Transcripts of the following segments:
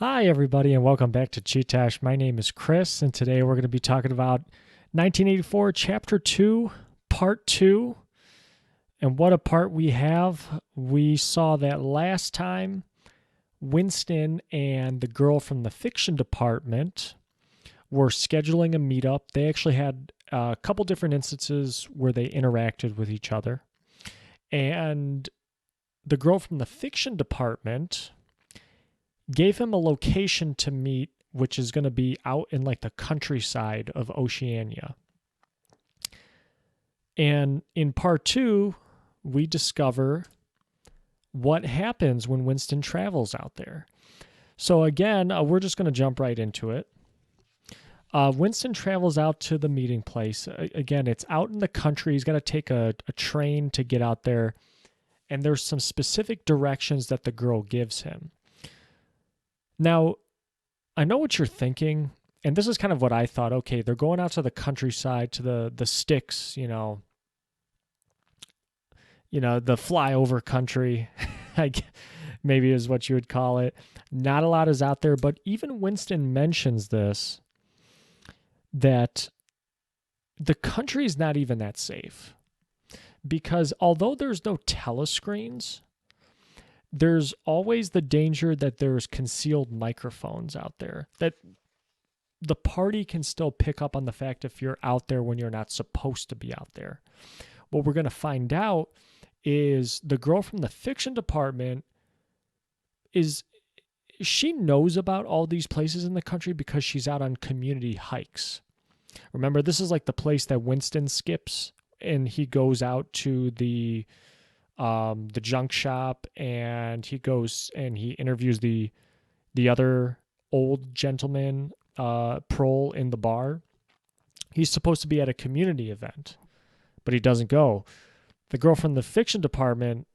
Hi, everybody, and welcome back to Chee-Tash. My name is Chris, and today we're going to be talking about 1984, Chapter 2, Part 2. And what a part we have. We saw that last time Winston and the girl from the fiction department were scheduling a meetup. They actually had a couple different instances where they interacted with each other. And the girl from the fiction department gave him a location to meet, which is going to be out in like the countryside of Oceania. And in part 2, we discover what happens when Winston travels out there. So again, we're just going to jump right into it. Winston travels out to the meeting place. Again, it's out in the country. He's got to take a train to get out there. And there's some specific directions that the girl gives him. Now, I know what you're thinking, and this is kind of what I thought. Okay, they're going out to the countryside, to the sticks, the flyover country, maybe is what you would call it. Not a lot is out there, but even Winston mentions this, that the country is not even that safe. Because although there's no telescreens, there's always the danger that there's concealed microphones out there, that the party can still pick up on the fact if you're out there when you're not supposed to be out there. What we're going to find out is the girl from the fiction department she knows about all these places in the country because she's out on community hikes. Remember, this is like the place that Winston skips, and he goes out to the junk shop, and he goes and he interviews the other old gentleman, prole in the bar. He's supposed to be at a community event, but he doesn't go. The girl from the fiction department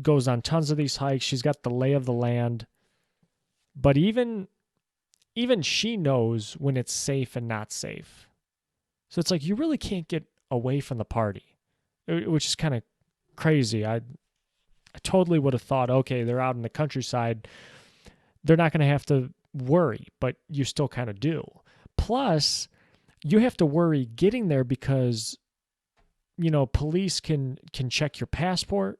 goes on tons of these hikes. She's got the lay of the land, but even she knows when it's safe and not safe. So it's like you really can't get away from the party, which is kind of crazy. I totally would have thought, okay, they're out in the countryside, they're not going to have to worry, but you still kind of do. Plus, you have to worry getting there because, police can check your passport.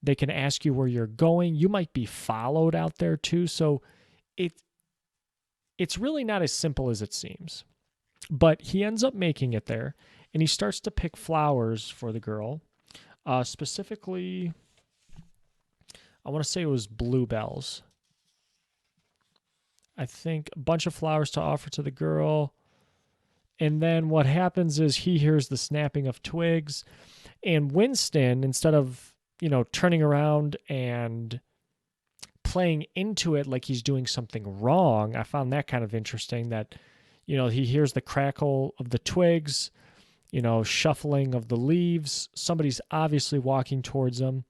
They can ask you where you're going. You might be followed out there too. So it's really not as simple as it seems. But he ends up making it there, and he starts to pick flowers for the girl. Specifically, I want to say it was bluebells. I think a bunch of flowers to offer to the girl. And then what happens is he hears the snapping of twigs, and Winston, instead of, turning around and playing into it like he's doing something wrong, I found that kind of interesting that, he hears the crackle of the twigs, shuffling of the leaves. Somebody's obviously walking towards him,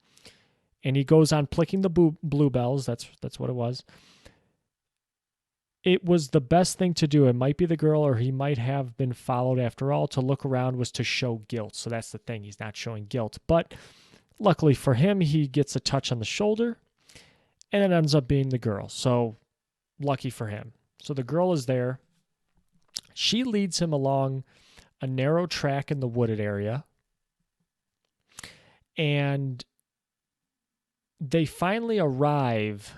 and he goes on picking the bluebells. That's what it was. It was the best thing to do. It might be the girl, or he might have been followed after all. To look around was to show guilt. So that's the thing. He's not showing guilt. But luckily for him, he gets a touch on the shoulder, and it ends up being the girl. So lucky for him. So the girl is there. She leads him along a narrow track in the wooded area, and they finally arrive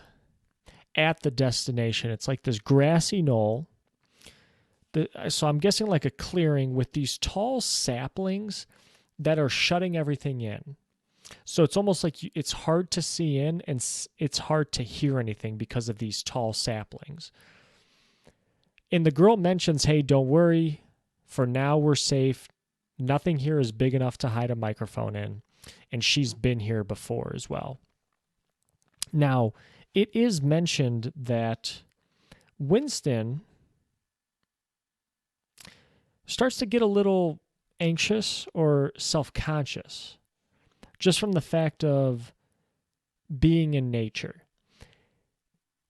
at the destination. It's like this grassy knoll. So I'm guessing like a clearing with these tall saplings that are shutting everything in. So it's almost like it's hard to see in, and it's hard to hear anything because of these tall saplings. And the girl mentions, hey, don't worry. For now, we're safe. Nothing here is big enough to hide a microphone in. And she's been here before as well. Now, it is mentioned that Winston starts to get a little anxious or self-conscious just from the fact of being in nature.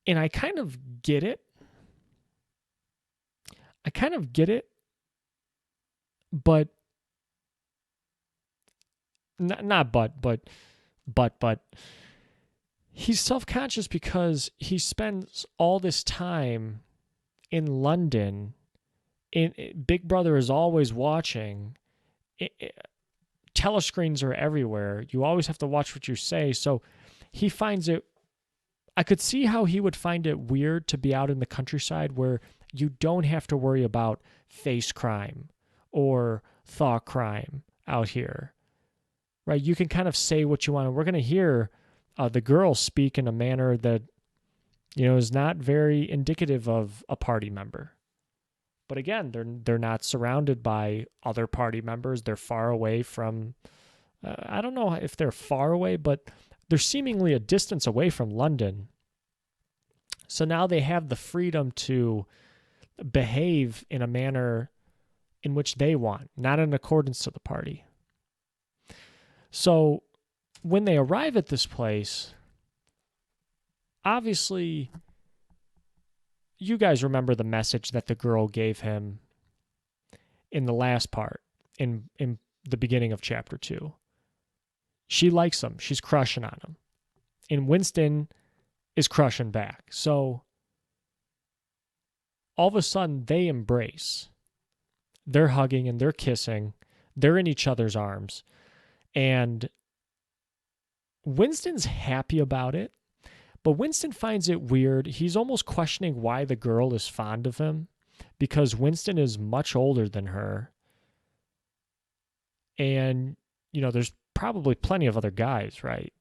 And I kind of get it. But not but He's self-conscious because he spends all this time in London. Big Brother is always watching. Telescreens are everywhere. You always have to watch what you say. So he finds it, I could see how he would find it weird to be out in the countryside where you don't have to worry about face crime or thought crime out here, right? You can kind of say what you want. And we're going to hear the girl speak in a manner that, is not very indicative of a party member. But again, they're not surrounded by other party members. They're far away from, I don't know if they're far away, but they're seemingly a distance away from London. So now they have the freedom to behave in a manner in which they want, not in accordance to the party. So when they arrive at this place, obviously, you guys remember the message that the girl gave him in the last part, in the beginning of chapter 2. She likes him. She's crushing on him. And Winston is crushing back. So all of a sudden, they embrace. They're hugging and they're kissing. They're in each other's arms. And Winston's happy about it. But Winston finds it weird. He's almost questioning why the girl is fond of him, because Winston is much older than her. And, there's probably plenty of other guys, right?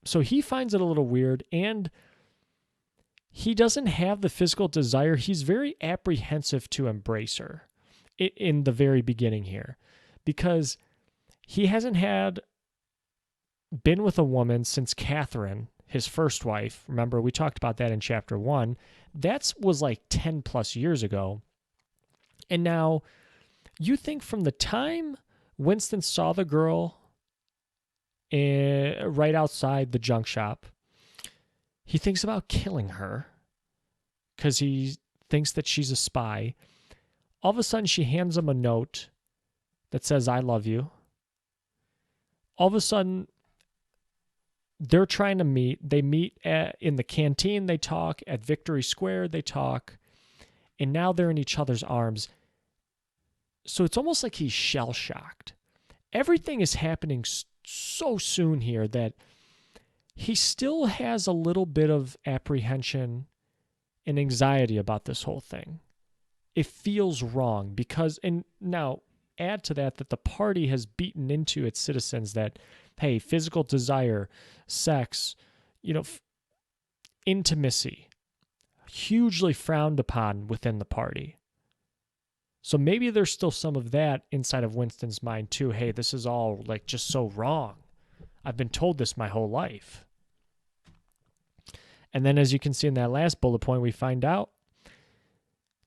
So he finds it a little weird, and he doesn't have the physical desire. He's very apprehensive to embrace her in the very beginning here, because he hasn't been with a woman since Catherine, his first wife. Remember, we talked about that in chapter 1. That was like 10 plus years ago. And now you think from the time Winston saw the girl right outside the junk shop, he thinks about killing her because he thinks that she's a spy. All of a sudden, she hands him a note that says, "I love you." All of a sudden, they're trying to meet. They meet in the canteen. They talk. At Victory Square, they talk. And now they're in each other's arms. So it's almost like he's shell-shocked. Everything is happening so soon here that he still has a little bit of apprehension and anxiety about this whole thing. It feels wrong because, and now add to that the party has beaten into its citizens that, hey, physical desire, sex, intimacy, hugely frowned upon within the party. So maybe there's still some of that inside of Winston's mind too. Hey, this is all like just so wrong. I've been told this my whole life. And then as you can see in that last bullet point, we find out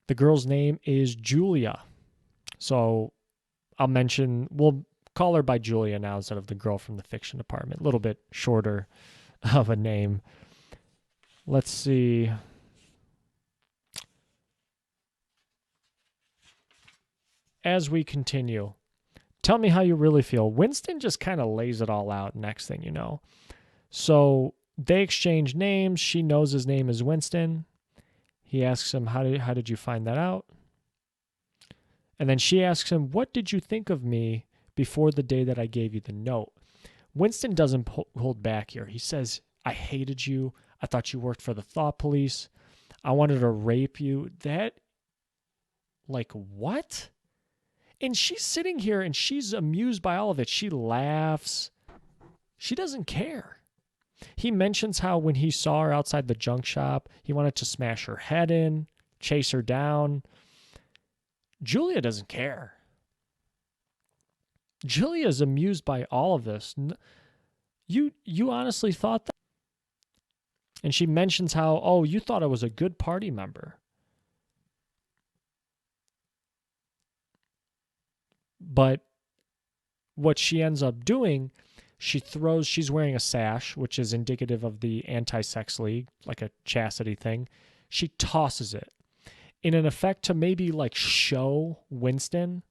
the girl's name is Julia. So we'll call her by Julia now instead of the girl from the fiction department. A little bit shorter of a name. Let's see. As we continue, tell me how you really feel. Winston just kind of lays it all out next thing you know. So they exchange names. She knows his name is Winston. He asks him, how did you find that out? And then she asks him, what did you think of me before the day that I gave you the note? Winston doesn't hold back here. He says, I hated you. I thought you worked for the thought police. I wanted to rape you. What? And she's sitting here and she's amused by all of it. She laughs. She doesn't care. He mentions how when he saw her outside the junk shop, he wanted to smash her head in, chase her down. Julia doesn't care. Julia is amused by all of this. You honestly thought that? And she mentions how, you thought I was a good party member. But what she ends up doing, she's wearing a sash, which is indicative of the anti-sex league, like a chastity thing. She tosses it in an effect to maybe show Winston.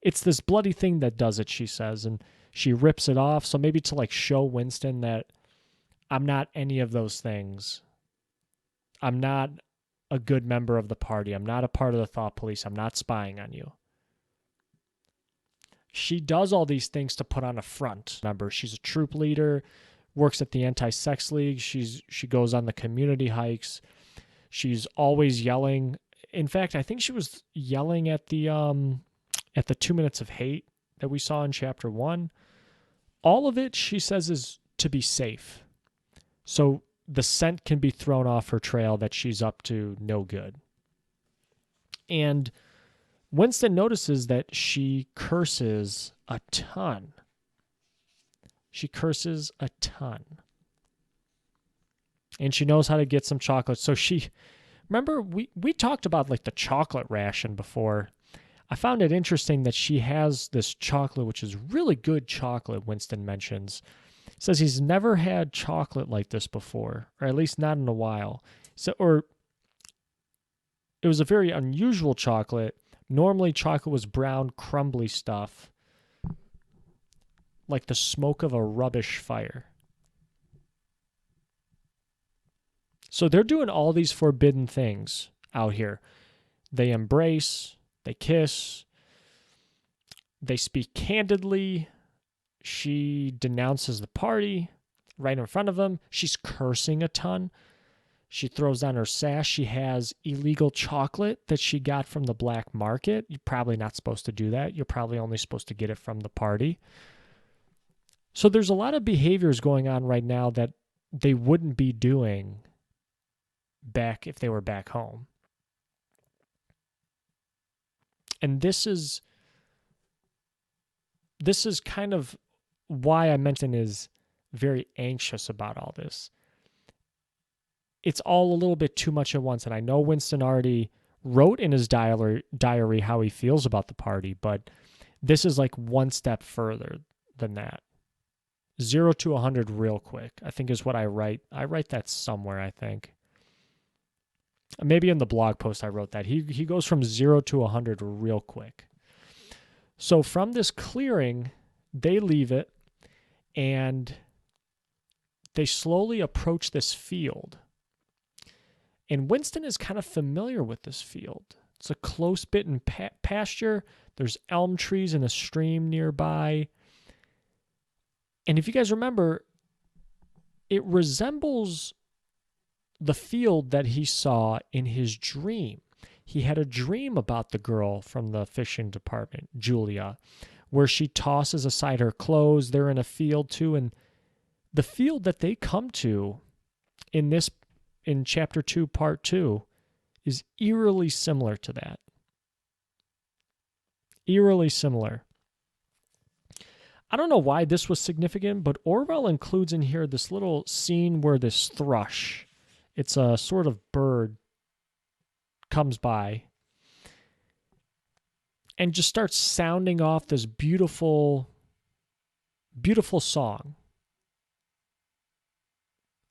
It's this bloody thing that does it, she says, and she rips it off. So maybe to show Winston that I'm not any of those things. I'm not a good member of the party. I'm not a part of the thought police. I'm not spying on you. She does all these things to put on a front. Remember, she's a troop leader, works at the anti-sex league. She goes on the community hikes. She's always yelling. In fact, I think she was yelling at the 2 minutes of hate that we saw in chapter 1. All of it, she says, is to be safe. So the scent can be thrown off her trail that she's up to no good. And Winston notices that she curses a ton. She curses a ton. And she knows how to get some chocolate. So remember, we talked about like the chocolate ration before. I found it interesting that she has this chocolate, which is really good chocolate, Winston mentions. Says he's never had chocolate like this before, or at least not in a while. Or it was a very unusual chocolate. Normally, chocolate was brown, crumbly stuff, like the smoke of a rubbish fire. So they're doing all these forbidden things out here. They embrace, they kiss, they speak candidly. She denounces the party right in front of them. She's cursing a ton. She throws on her sash. She has illegal chocolate that she got from the black market. You're probably not supposed to do that. You're probably only supposed to get it from the party. So there's a lot of behaviors going on right now that they wouldn't be doing back if they were back home. And this is kind of why I mentioned is very anxious about all this. It's all a little bit too much at once. And I know Winston already wrote in his diary how he feels about the party, but this is like one step further than that. 0 to 100 real quick, I think is what I write. I write that somewhere, I think. Maybe in the blog post I wrote that. He goes from 0 to 100 real quick. So from this clearing, they leave it, and they slowly approach this field. And Winston is kind of familiar with this field. It's a close-bitten pasture. There's elm trees and a stream nearby. And if you guys remember, it resembles the field that he saw in his dream. He had a dream about the girl from the fishing department, Julia, where she tosses aside her clothes. They're in a field too. And the field that they come to in chapter 2, part 2, is eerily similar to that. Eerily similar. I don't know why this was significant, but Orwell includes in here this little scene where this thrush, it's a sort of bird, comes by and just starts sounding off this beautiful, beautiful song.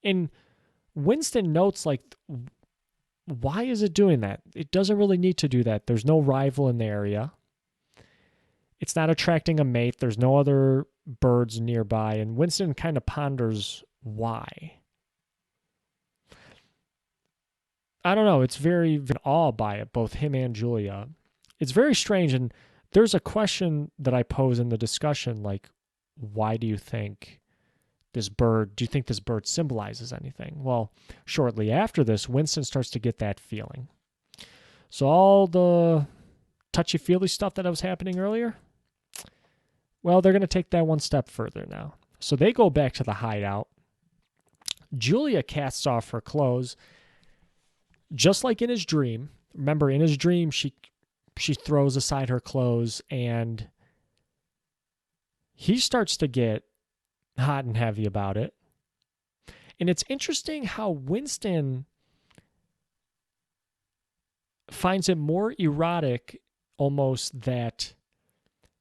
And Winston notes, like, why is it doing that? It doesn't really need to do that. There's no rival in the area. It's not attracting a mate. There's no other birds nearby. And Winston kind of ponders why. I don't know. It's very awed by it, both him and Julia. It's very strange. And there's a question that I pose in the discussion, like, why do you think this bird symbolizes anything? Well, shortly after this, Winston starts to get that feeling. So all the touchy-feely stuff that was happening earlier, well, they're going to take that one step further now. So they go back to the hideout. Julia casts off her clothes, just like in his dream. Remember, in his dream, she throws aside her clothes, and he starts to get hot and heavy about it. And it's interesting how Winston finds it more erotic almost that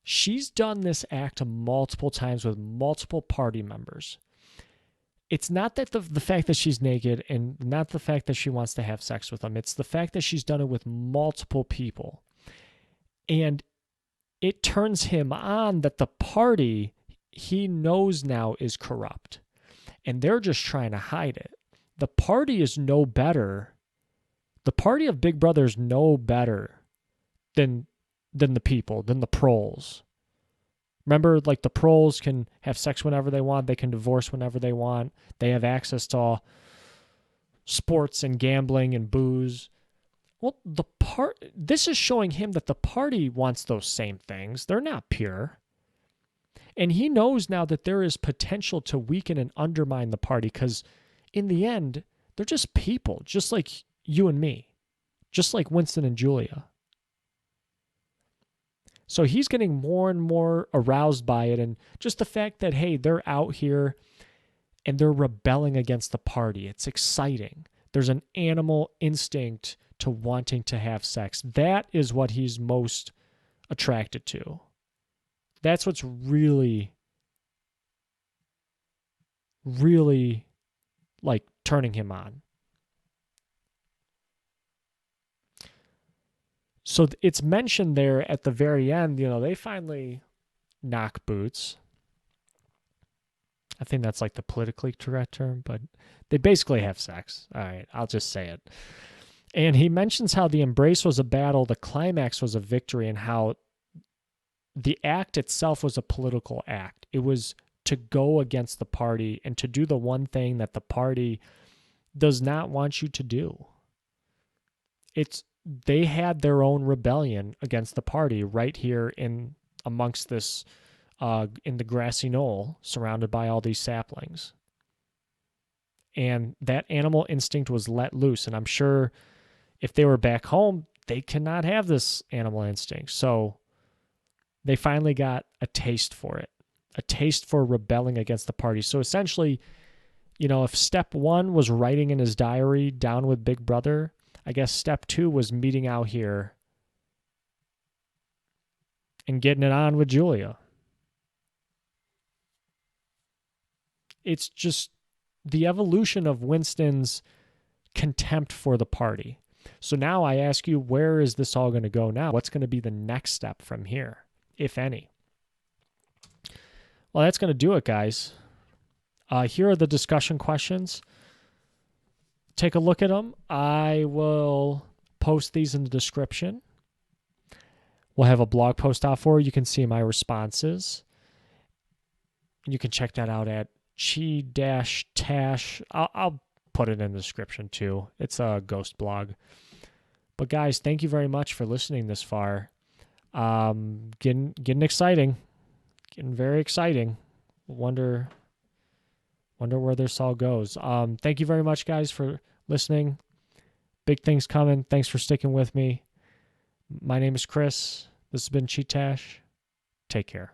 she's done this act multiple times with multiple party members. It's not that the fact that she's naked and not the fact that she wants to have sex with them. It's the fact that she's done it with multiple people. And it turns him on that the party he knows now is corrupt. and they're just trying to hide it. The party is no better. The party of Big Brother is no better than the people, than the proles. Remember, like, the proles can have sex whenever they want. They can divorce whenever they want. They have access to all sports and gambling and booze. Well, this is showing him that the party wants those same things. They're not pure. And he knows now that there is potential to weaken and undermine the party, because in the end, they're just people, just like you and me, just like Winston and Julia. So he's getting more and more aroused by it, and just the fact that, hey, they're out here and they're rebelling against the party. It's exciting. There's an animal instinct to wanting to have sex. That is what he's most attracted to. That's what's really, really, like, turning him on. So it's mentioned there at the very end, they finally knock boots. I think that's like the politically correct term, but they basically have sex. All right, I'll just say it. And he mentions how the embrace was a battle, the climax was a victory, and how the act itself was a political act. It was to go against the party and to do the one thing that the party does not want you to do. They had their own rebellion against the party right here in amongst this, in the grassy knoll, surrounded by all these saplings. And that animal instinct was let loose. And I'm sure if they were back home, they cannot have this animal instinct. So they finally got a taste for it, a taste for rebelling against the party. So essentially, if step 1 was writing in his diary, down with Big Brother, I guess step 2 was meeting out here and getting it on with Julia. It's just the evolution of Winston's contempt for the party. So now I ask you, where is this all going to go now? What's going to be the next step from here, if any? Well, that's going to do it, guys. Here are the discussion questions. Take a look at them. I will post these in the description. We'll have a blog post out for you. You can see my responses. You can check that out at Chee-Tash. I'll put it in the description too. It's a ghost blog. But guys, thank you very much for listening this far. Getting exciting. Getting very exciting. Wonder where this all goes. Thank you very much, guys, for listening. Big things coming. Thanks for sticking with me. My name is Chris. This has been Chee-Tash. Take care.